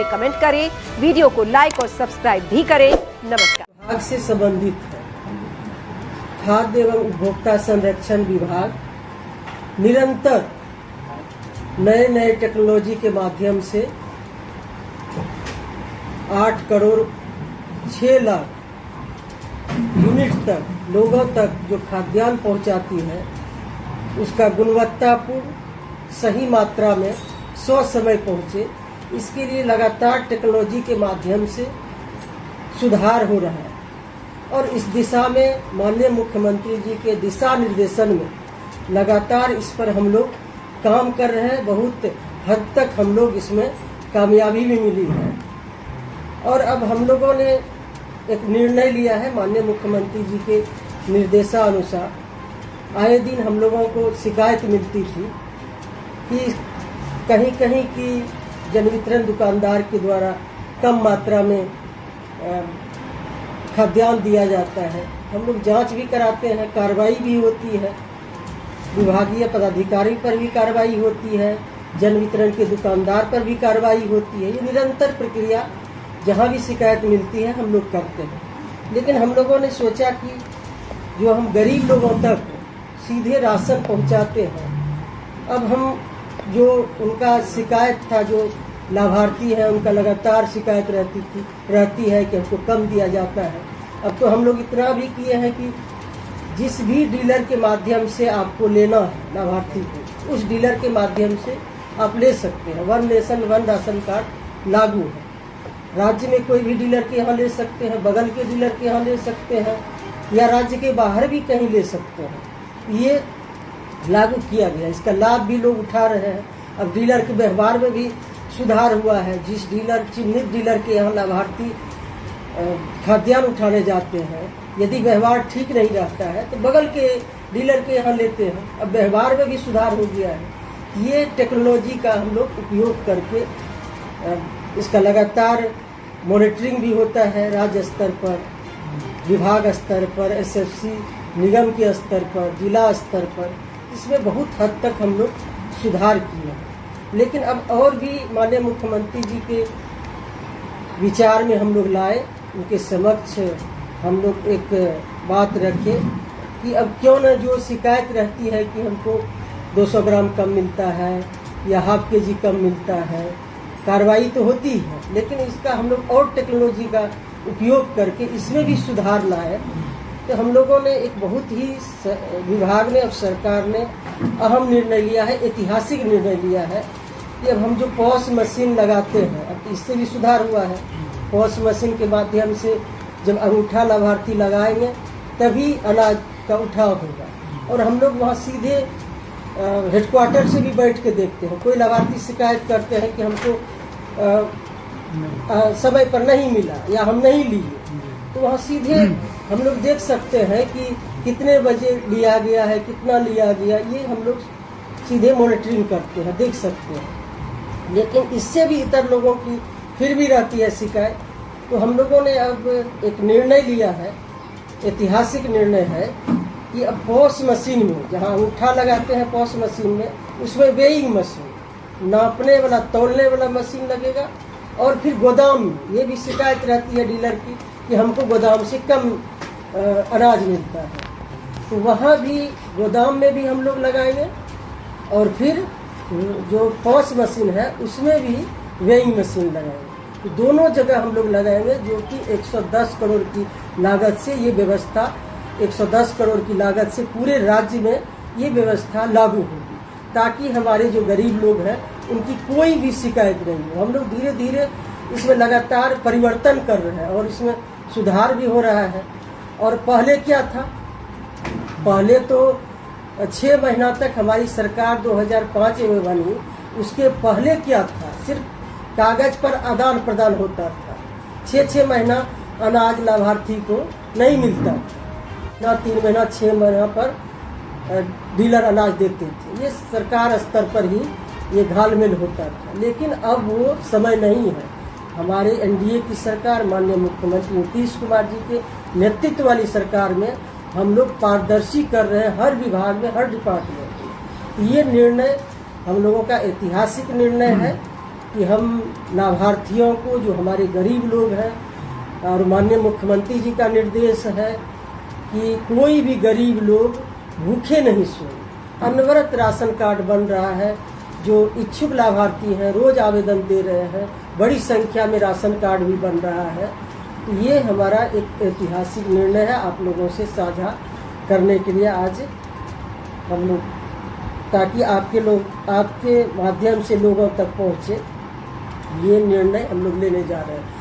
में कमेंट करें, वीडियो को लाइक और सब्सक्राइब भी करें। नमस्कार। विभाग से संबंधित है। खाद्य एवं उपभोक्ता संरक्षण विभाग निरंतर नए नए टेक्नोलॉजी के माध्यम से 8 करोड़ 6 लाख यूनिट तक लोगों तक जो खाद्यान्न पहुंचाती है उसका गुणवत्तापूर्ण सही मात्रा में समय पहुंचे, इसके लिए लगातार टेक्नोलॉजी के माध्यम से सुधार हो रहा है। और इस दिशा में माननीय मुख्यमंत्री जी के दिशा निर्देशन में लगातार इस पर हम लोग काम कर रहे हैं। बहुत हद तक हम लोग इसमें कामयाबी भी मिली है। और अब हम लोगों ने एक निर्णय लिया है माननीय मुख्यमंत्री जी के निर्देशानुसार। आए दिन हम लोगों को शिकायत मिलती थी कि कहीं कहीं की जन वितरण दुकानदार के द्वारा कम मात्रा में खाद्यान्न दिया जाता है। हम लोग जांच भी कराते हैं, कार्रवाई भी होती है, विभागीय पदाधिकारी पर भी कार्रवाई होती है, जन वितरण के दुकानदार पर भी कार्रवाई होती है। ये निरंतर प्रक्रिया जहां भी शिकायत मिलती है हम लोग करते हैं। लेकिन हम लोगों ने सोचा कि जो हम गरीब लोगों तक सीधे राशन पहुंचाते हैं, अब हम जो उनका शिकायत था, जो लाभार्थी है उनका लगातार शिकायत रहती है कि हमको कम दिया जाता है। अब तो हम लोग इतना भी किए हैं कि जिस भी डीलर के माध्यम से आपको लेना है लाभार्थी को, उस डीलर के माध्यम से आप ले सकते हैं। 1 नेशन 1 राशन कार्ड लागू है। राज्य में कोई भी डीलर के यहाँ ले सकते हैं, बगल के डीलर के यहाँ ले सकते हैं, या राज्य के बाहर भी कहीं ले सकते हैं। ये लागू किया गया, इसका लाभ भी लोग उठा रहे हैं। अब डीलर के व्यवहार में भी सुधार हुआ है। जिस डीलर चिन्हित डीलर के यहाँ लाभार्थी खाद्यान्न उठाने जाते हैं, यदि व्यवहार ठीक नहीं रहता है तो बगल के डीलर के यहाँ लेते हैं। अब व्यवहार में भी सुधार हो गया है। ये टेक्नोलॉजी का हम लोग उपयोग करके इसका लगातार मॉनिटरिंग भी होता है। राज्य स्तर पर, विभाग स्तर पर, एसएफसी निगम के स्तर पर, जिला स्तर पर, इसमें बहुत हद तक हम लोग सुधार किए हैं। लेकिन अब और भी माननीय मुख्यमंत्री जी के विचार में हम लोग लाए, उनके समक्ष हम लोग एक बात रखें कि अब क्यों न जो शिकायत रहती है कि हमको 200 ग्राम कम मिलता है या ½ kg कम मिलता है, कार्रवाई तो होती है, लेकिन इसका हम लोग और टेक्नोलॉजी का उपयोग करके इसमें भी सुधार लाए। तो हम लोगों ने एक बहुत ही विभाग ने और सरकार ने अहम निर्णय लिया है, ऐतिहासिक निर्णय लिया है कि अब हम जो पॉस मशीन लगाते हैं, अब इससे भी सुधार हुआ है। पॉस मशीन के माध्यम से जब अंगूठा लाभार्थी लगाएंगे तभी अनाज का उठाव होगा। और हम लोग वहाँ सीधे हेडक्वार्टर से भी बैठ के देखते हैं। कोई लाभार्थी शिकायत करते हैं कि हमको समय पर नहीं मिला या हम नहीं लिए, तो वहाँ सीधे हम लोग देख सकते हैं कि कितने बजे लिया गया है, कितना लिया गया, ये हम लोग सीधे मॉनिटरिंग करते हैं, देख सकते हैं। लेकिन इससे भी इतर लोगों की फिर भी रहती है शिकायत। तो हम लोगों ने अब एक निर्णय लिया है, ऐतिहासिक निर्णय है कि अब पॉस मशीन में, जहाँ अंगूठा लगाते हैं पॉस मशीन में, उसमें वेइंग मशीन, नापने वाला तौलने वाला मशीन लगेगा। और फिर गोदाम में, ये भी शिकायत रहती है डीलर की कि हमको गोदाम से कम अनाज मिलता है, तो वहाँ भी गोदाम में भी हम लोग लगाएंगे। और फिर जो पॉस मशीन है उसमें भी वेइंग मशीन लगाएंगे। तो दोनों जगह हम लोग लगाएंगे, जो कि 110 करोड़ की लागत से ये व्यवस्था, 110 करोड़ की लागत से पूरे राज्य में ये व्यवस्था लागू होगी, ताकि हमारे जो गरीब लोग हैं उनकी कोई भी शिकायत नहीं हो। हम लोग धीरे धीरे इसमें लगातार परिवर्तन कर रहे हैं और इसमें सुधार भी हो रहा है। और पहले क्या था, पहले तो 6 महीना तक हमारी सरकार 2005 में बनी, उसके पहले क्या था, सिर्फ कागज पर आदान प्रदान होता था। 6 महीना अनाज लाभार्थी को नहीं मिलता था, 3 महीना 6 महीना पर डीलर अनाज देते थे। ये सरकार स्तर पर ही ये घालमेल होता था। लेकिन अब वो समय नहीं है। हमारे एनडीए की सरकार, माननीय मुख्यमंत्री नीतीश कुमार जी के नेतृत्व वाली सरकार में हम लोग पारदर्शी कर रहे हैं, हर विभाग में, हर डिपार्टमेंट में। ये निर्णय हम लोगों का ऐतिहासिक निर्णय है कि हम लाभार्थियों को, जो हमारे गरीब लोग हैं, और माननीय मुख्यमंत्री जी का निर्देश है कि कोई भी गरीब लोग भूखे नहीं सोए। अनवरत राशन कार्ड बन रहा है, जो इच्छुक लाभार्थी हैं रोज आवेदन दे रहे हैं, बड़ी संख्या में राशन कार्ड भी बन रहा है। तो ये हमारा एक ऐतिहासिक निर्णय है आप लोगों से साझा करने के लिए आज हम लोग, ताकि आपके माध्यम से लोगों तक पहुँचे, ये निर्णय हम लोग लेने जा रहे हैं।